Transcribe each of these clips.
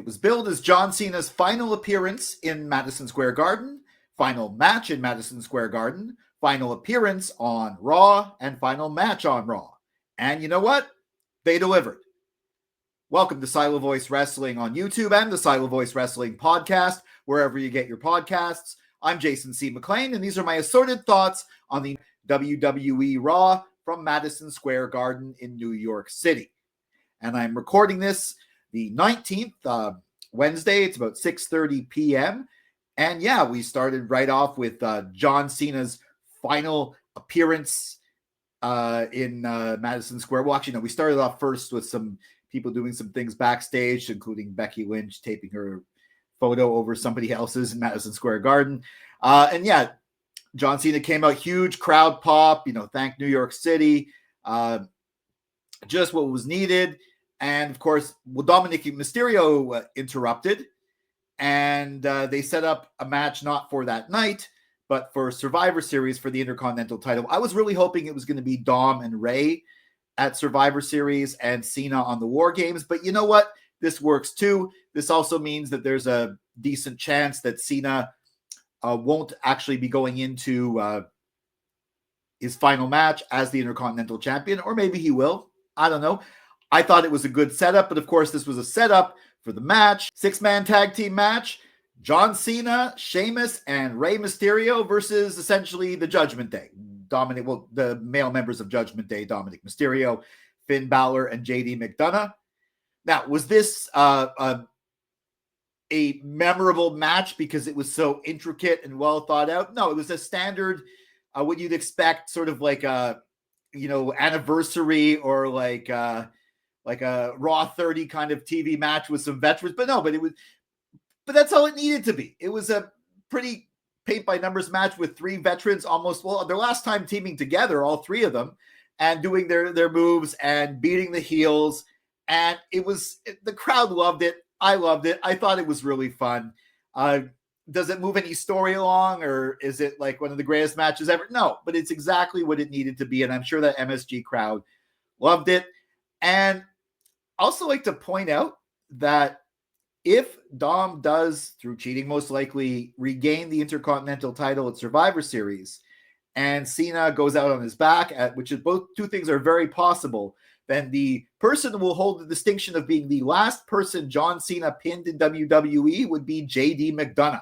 It was billed as John Cena's final appearance in Madison Square Garden, final match in Madison Square Garden, final appearance on Raw, and final match on Raw. And you know what? They delivered. Welcome to Silo Voice Wrestling on YouTube and the Silo Voice Wrestling podcast, wherever you get your podcasts. I'm Jason C. McLean, and these are my assorted thoughts on the WWE Raw from Madison Square Garden in New York City. And I'm recording this the 19th, Wednesday. It's about 6:30 p.m. And yeah, we started right off with John Cena's final appearance in Madison Square. Well, actually, no, we started off first with some people doing some things backstage, including Becky Lynch taping her photo over somebody else's in Madison Square Garden. And yeah, John Cena came out, huge crowd pop, thank New York City. Just what was needed. And of course, Dominic Mysterio interrupted, and they set up a match not for that night, but for Survivor Series for the Intercontinental title. I was really hoping it was going to be Dom and Ray at Survivor Series and Cena on the WarGames, but you know what? This works too. This also means that there's a decent chance that Cena won't actually be going into his final match as the Intercontinental Champion, or maybe he will. I don't know. I thought it was a good setup, but of course this was a setup for the match. 6-man tag team match. John Cena, Sheamus, and Rey Mysterio versus essentially the Judgment Day. The male members of Judgment Day, Dominic Mysterio, Finn Balor, and JD McDonough. Now, was this a memorable match because it was so intricate and well thought out? No, it was a standard, what you'd expect, sort of like a, anniversary or like a Raw 30 kind of TV match with some veterans. But that's all it needed to be. It was a pretty paint by numbers match with three veterans, their last time teaming together, all three of them, and doing their moves and beating the heels. And the crowd loved it. I loved it. I thought it was really fun. Does it move any story along, or is it like one of the greatest matches ever? No, but it's exactly what it needed to be. And I'm sure that MSG crowd loved it. And also like to point out that if Dom does, through cheating most likely, regain the Intercontinental title at Survivor Series, and Cena goes out on his back, which is both two things are very possible, then the person who will hold the distinction of being the last person John Cena pinned in WWE would be JD McDonough.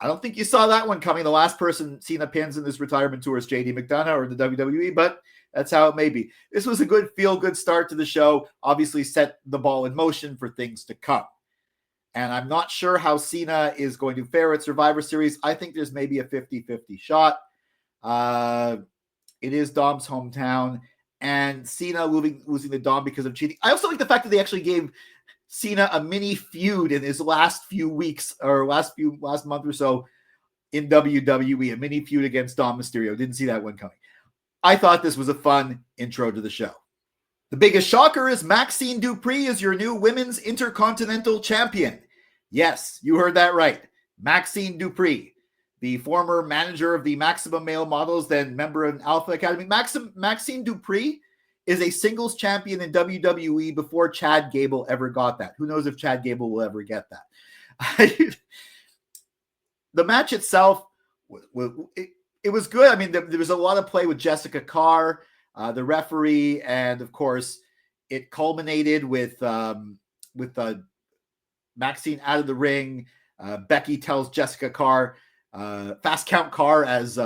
I don't think you saw that one coming. The last person Cena pins in this retirement tour is JD McDonough or the WWE, but that's how it may be. This was a good feel-good start to the show. Obviously set the ball in motion for things to come. And I'm not sure how Cena is going to fare at Survivor Series. I think there's maybe a 50-50 shot. It is Dom's hometown. And Cena losing to Dom because of cheating. I also like the fact that they actually gave Cena a mini feud in his last few weeks or last month or so in WWE, a mini feud against Dom Mysterio. Didn't see that one coming. I thought this was a fun intro to the show. The biggest shocker is Maxxine Dupri is your new Women's Intercontinental Champion. Yes, you heard that right. Maxxine Dupri, the former manager of the Maximum Male Models, then member of Alpha Academy. Maxxine Dupri is a singles champion in WWE before Chad Gable ever got that. Who knows if Chad Gable will ever get that? The match itself, it was good. I mean, there was a lot of play with Jessica Carr, the referee, and of course, it culminated with Maxxine out of the ring. Becky tells Jessica Carr, fast count Carr, as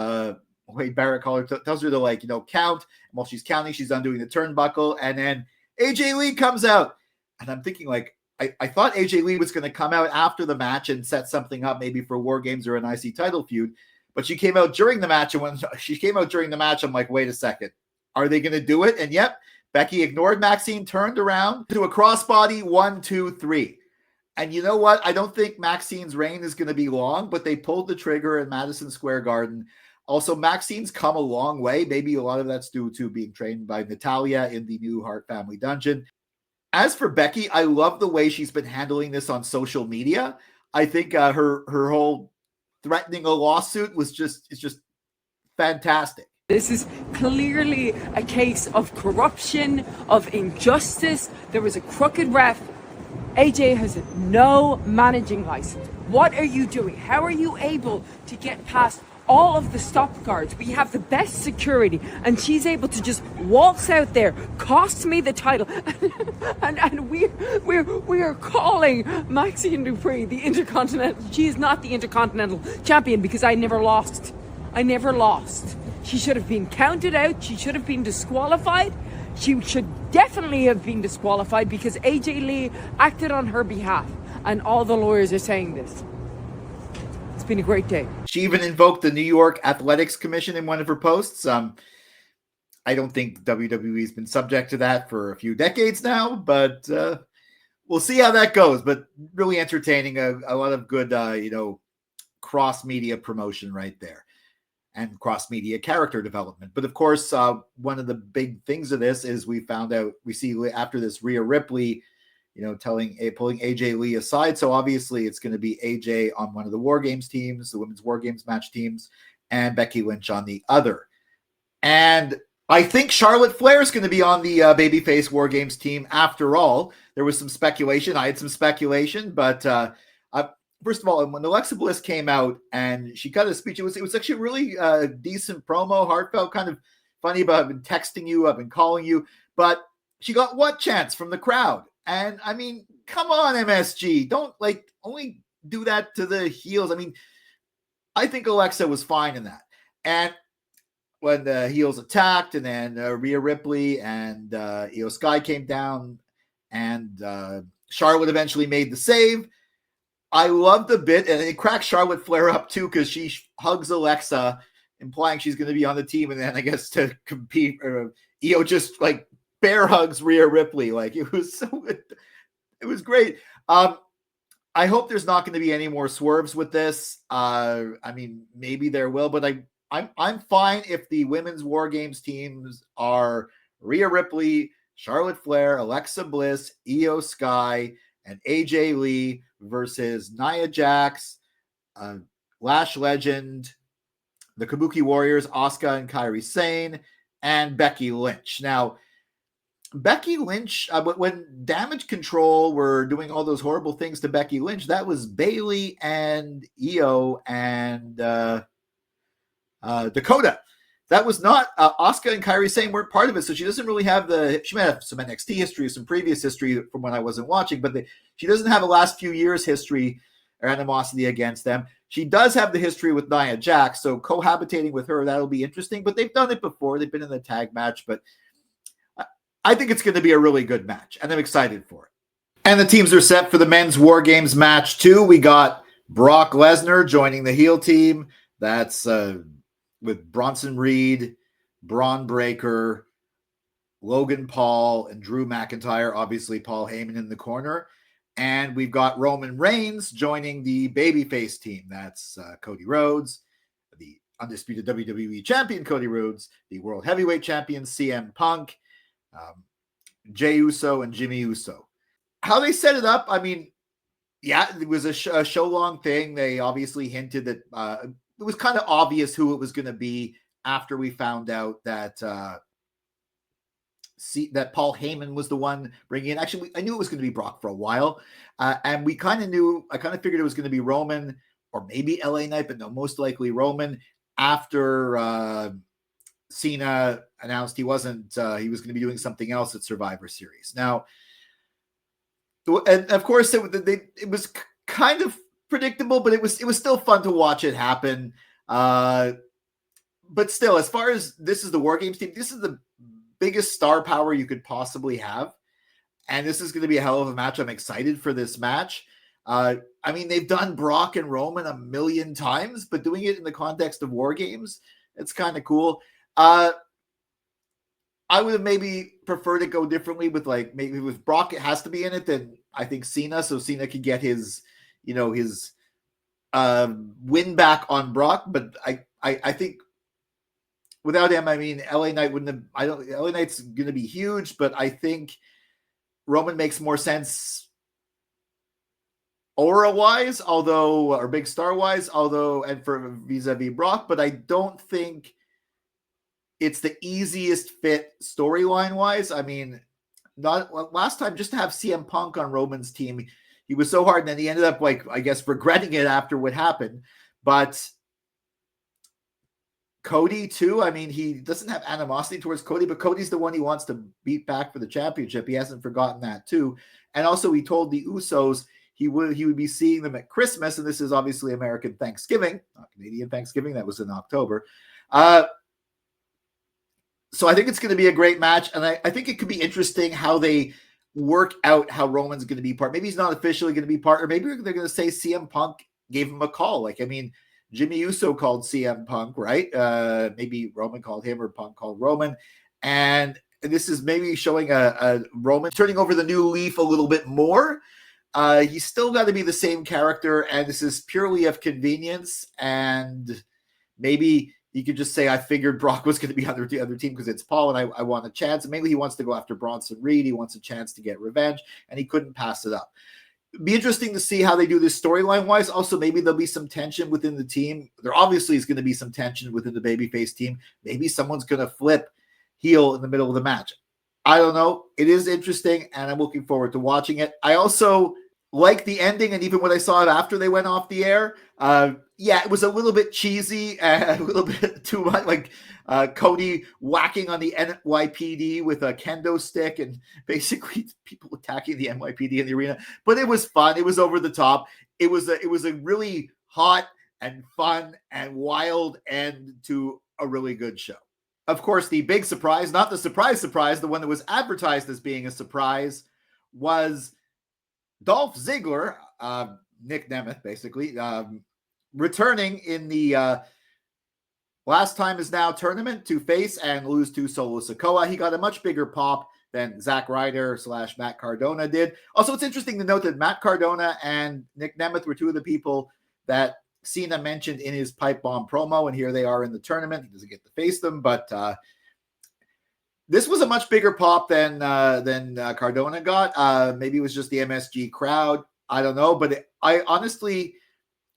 Wade Barrett tells her to count. And while she's counting, she's undoing the turnbuckle, and then AJ Lee comes out, and I'm thinking I thought AJ Lee was going to come out after the match and set something up, maybe for WarGames or an IC title feud. But she came out during the match, and when she came out during the match, I'm like, wait a second. Are they going to do it? And yep, Becky ignored Maxxine, turned around to a crossbody 1, 2, 3. And you know what? I don't think Maxine's reign is going to be long, but they pulled the trigger in Madison Square Garden. Also, Maxine's come a long way. Maybe a lot of that's due to being trained by Natalya in the new Hart Family Dungeon. As for Becky, I love the way she's been handling this on social media. I think her whole threatening a lawsuit it's just fantastic. This is clearly a case of corruption, of injustice. There was a crooked ref AJ has no managing license. What are you doing? How are you able to get past all of the stop guards? We have the best security, and she's able to just waltz out there, cost me the title, and we are calling Maxine Dupree the Intercontinental. She is not the Intercontinental Champion because I never lost. I never lost. She should have been counted out. She should have been disqualified. She should definitely have been disqualified because AJ Lee acted on her behalf, and all the lawyers are saying this. It's been a great day. She even invoked the New York Athletics Commission in one of her posts. I don't think WWE's been subject to that for a few decades now, but we'll see how that goes. But really entertaining, a lot of good, cross-media promotion right there. And cross-media character development. But of course, one of the big things of this is we see after this Rhea Ripley, pulling AJ Lee aside. So obviously it's going to be AJ on one of the WarGames teams, the women's WarGames match teams, and Becky Lynch on the other. And I think Charlotte Flair is going to be on the babyface WarGames team after all. There was some speculation. I had some speculation, but first of all, when Alexa Bliss came out and she cut a speech, it was actually a really decent promo, heartfelt, kind of funny about I've been texting you, I've been calling you, but she got what chants from the crowd? And I mean, come on, MSG, don't only do that to the heels. I mean, I think Alexa was fine in that. And when the heels attacked, and then Rhea Ripley and Io Sky came down, and Charlotte eventually made the save. I loved the bit, and it cracked Charlotte Flair up too because she hugs Alexa, implying she's going to be on the team, and then I guess to compete, Io just bear hugs Rhea Ripley. It was great. I hope there's not going to be any more swerves with this. I mean, maybe there will, but I'm fine if the women's WarGames teams are Rhea Ripley, Charlotte Flair, Alexa Bliss, Io Sky, and AJ Lee versus Nia Jax, Lash Legend, the Kabuki Warriors, Asuka and Kairi Sane, and Becky Lynch. Now, Becky Lynch, when Damage Control were doing all those horrible things to Becky Lynch, that was Bayley and Io and Dakota. That was not Asuka and Kairi Sane weren't part of it, so she doesn't really have she might have some NXT history, some previous history from when I wasn't watching, but she doesn't have a last few years history or animosity against them. She does have the history with Nia Jax, so cohabitating with her, that'll be interesting, but they've done it before. They've been in the tag match, but I think it's going to be a really good match, and I'm excited for it. And the teams are set for the men's WarGames match 2. We got Brock Lesnar joining the heel team. That's with Bronson Reed, Braun Breaker, Logan Paul, and Drew McIntyre. Obviously, Paul Heyman in the corner. And we've got Roman Reigns joining the babyface team. That's Cody Rhodes, the undisputed WWE champion Cody Rhodes, the World Heavyweight champion CM Punk, Jey Uso, and Jimmy Uso. How they set it up, I mean, yeah, it was a show-long thing. They obviously hinted that it was kind of obvious who it was going to be after we found out that that Paul Heyman was the one bringing in. Actually, I knew it was going to be Brock for a while, and I kind of figured it was going to be Roman or maybe LA Knight, but no, most likely Roman after Cena announced he was going to be doing something else at Survivor Series. Now, and of course, it was kind of predictable, but it was still fun to watch it happen. But still, as far as this is the WarGames team, this is the biggest star power you could possibly have, and this is going to be a hell of a match. I'm excited for this match. I mean, they've done Brock and Roman a million times, but doing it in the context of WarGames, it's kind of cool. I would have maybe preferred to go differently with maybe with Brock, it has to be in it. Then I think Cena, so Cena could get his win back on Brock. But I think without him, I mean, LA Knight wouldn't have. LA Knight's going to be huge, but I think Roman makes more sense aura-wise, or big star-wise, and for vis-a-vis Brock, but I don't think it's the easiest fit storyline-wise. I mean, not last time, just to have CM Punk on Roman's team. He was so hard, and then he ended up, like, I guess, regretting it after what happened. But Cody, too, I mean, he doesn't have animosity towards Cody, but Cody's the one he wants to beat back for the championship. He hasn't forgotten that, too. And also, he told the Usos he would be seeing them at Christmas, and this is obviously American Thanksgiving, not Canadian Thanksgiving. That was in October. So I think it's going to be a great match, and I think it could be interesting how they work out how Roman's going to be part. Maybe he's not officially going to be part, or maybe they're going to say CM Punk gave him a call. Like, I mean, Jimmy Uso called CM Punk, right? Maybe Roman called him, or Punk called Roman. And this is maybe showing a Roman turning over the new leaf a little bit more. He's still got to be the same character, and this is purely of convenience. And maybe he could just say, I figured Brock was going to be on the other team because it's Paul, and I want a chance. And maybe he wants to go after Bronson Reed. He wants a chance to get revenge, and he couldn't pass it up. It'd be interesting to see how they do this storyline-wise. Also, maybe there'll be some tension within the team. There obviously is going to be some tension within the babyface team. Maybe someone's going to flip heel in the middle of the match. I don't know. It is interesting, and I'm looking forward to watching it. I also like the ending, and even when I saw it after they went off the air, it was a little bit cheesy and a little bit too much, like Cody whacking on the NYPD with a kendo stick, and basically people attacking the NYPD in the arena. But it was fun. It was over the top. It was a really hot and fun and wild end to a really good show. Of course, the big surprise, not the surprise, the one that was advertised as being a surprise, was Dolph Ziggler, Nick Nemeth, basically, returning in the Last Time Is Now tournament to face and lose to Solo Sikoa. He got a much bigger pop than Zack Ryder / Matt Cardona did. Also, it's interesting to note that Matt Cardona and Nick Nemeth were two of the people that Cena mentioned in his pipe bomb promo, and here they are in the tournament. He doesn't get to face them, but this was a much bigger pop than Cardona got. Maybe it was just the MSG crowd. I don't know, but I honestly,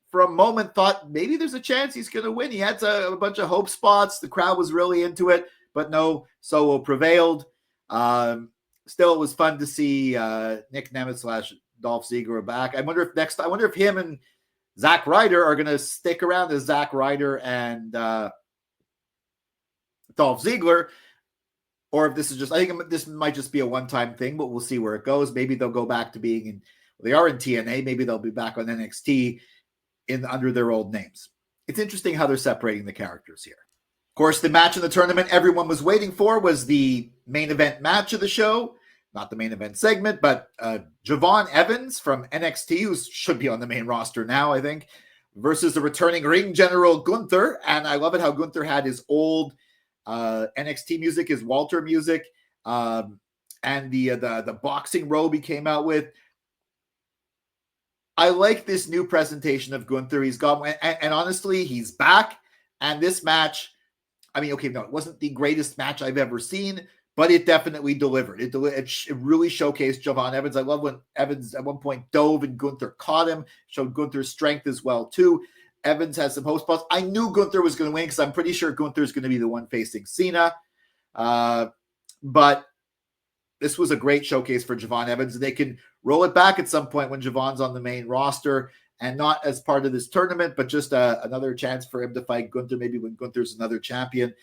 for a moment, thought maybe there's a chance he's going to win. He had a bunch of hope spots. The crowd was really into it, but no, Solo prevailed. Still, it was fun to see Nick Nemeth / Dolph Ziggler back. I wonder if him and Zack Ryder are going to stick around as Zack Ryder and Dolph Ziggler, or if this is just, I think this might just be a one-time thing, but we'll see where it goes. Maybe they'll go back to being they are in TNA. Maybe they'll be back on NXT under their old names. It's interesting how they're separating the characters here. Of course, the match in the tournament everyone was waiting for was the main event match of the show. Not the main event segment, but Javon Evans from NXT, who should be on the main roster now, I think, versus the returning ring general Gunther. And I love it how Gunther had his old NXT music, his Walter music, and the boxing robe he came out with. I like this new presentation of Gunther. He's got, and honestly, he's back. And this match, I mean, okay, no, it wasn't the greatest match I've ever seen, but it definitely delivered. It really showcased Javon Evans. I love when Evans at one point dove and Gunther caught him, showed Gunther's strength as well, too. Evans has some host spots. I knew Gunther was going to win because I'm pretty sure Gunther's going to be the one facing Cena. But this was a great showcase for Javon Evans. And they can roll it back at some point when Javon's on the main roster and not as part of this tournament, but just another chance for him to fight Gunther, maybe when Gunther's another champion.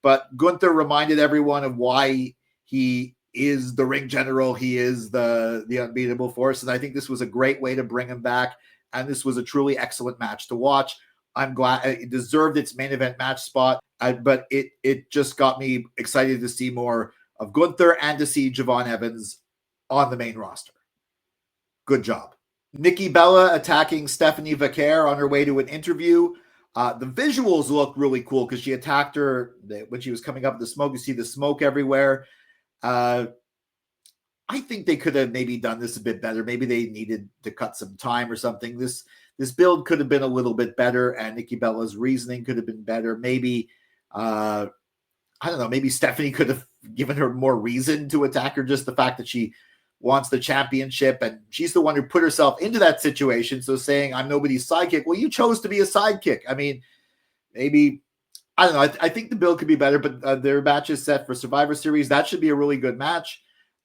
But Gunther reminded everyone of why he is the ring general. He is the unbeatable force. And I think this was a great way to bring him back. And this was a truly excellent match to watch. I'm glad it deserved its main event match spot, but it just got me excited to see more of Gunther and to see Javon Evans on the main roster. Good job. Nikki Bella attacking Stephanie Vaquer on her way to an interview. The visuals look really cool because she attacked her when she was coming up with the smoke. You see the smoke everywhere. I think they could have maybe done this a bit better. Maybe they needed to cut some time or something. This build could have been a little bit better, and Nikki Bella's reasoning could have been better. Maybe, I don't know, maybe Stephanie could have given her more reason to attack her, just the fact that she wants the championship, and she's the one who put herself into that situation. So saying, I'm nobody's sidekick. Well, you chose to be a sidekick. I mean, maybe, I don't know. I think the build could be better, but their match is set for Survivor Series. That should be a really good match.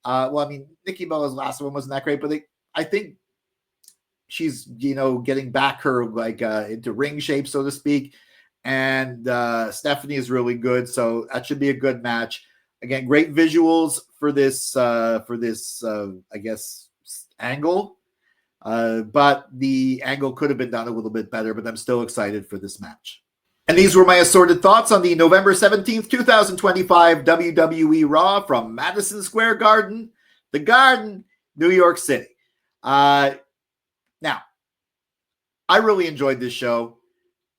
Well, I mean, Nikki Bella's last one wasn't that great, but I think she's, getting back her into ring shape, so to speak. And Stephanie is really good, so that should be a good match. Again, great visuals for this I guess, angle. But the angle could have been done a little bit better, but I'm still excited for this match. And these were my assorted thoughts on the November 17th, 2025 WWE Raw from Madison Square Garden, the Garden, New York City. Now, I really enjoyed this show.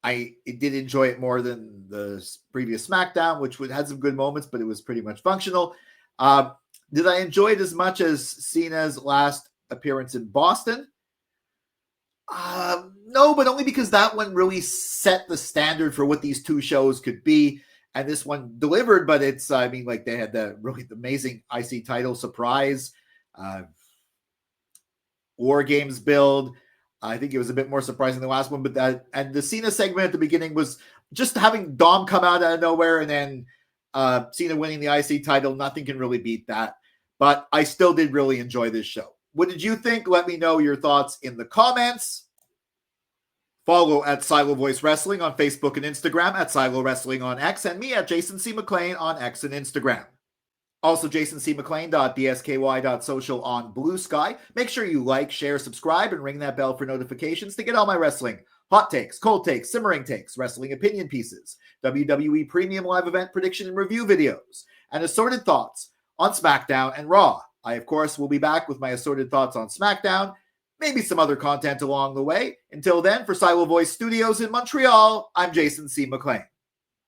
I did enjoy it more than the previous SmackDown, which had some good moments, but it was pretty much functional. Did I enjoy it as much as Cena's last appearance in Boston? No, but only because that one really set the standard for what these two shows could be. And this one delivered, but it's, they had the really amazing IC title surprise, WarGames build. I think it was a bit more surprising than the last one, but and the Cena segment at the beginning was just having Dom come out of nowhere and then Cena winning the IC title. Nothing can really beat that. But I still did really enjoy this show. What did you think? Let me know your thoughts in the comments. Follow at Silo Voice Wrestling on Facebook and Instagram, at Silo Wrestling on X, and me at Jason C. McLean on X and Instagram. Also, jasoncmclean.bsky.social on Bluesky. Make sure you like, share, subscribe, and ring that bell for notifications to get all my wrestling hot takes, cold takes, simmering takes, wrestling opinion pieces, WWE Premium Live Event prediction and review videos, and assorted thoughts on SmackDown and Raw. I, of course, will be back with my assorted thoughts on SmackDown, maybe some other content along the way. Until then, for Silo Voice Studios in Montreal, I'm Jason C. McLean.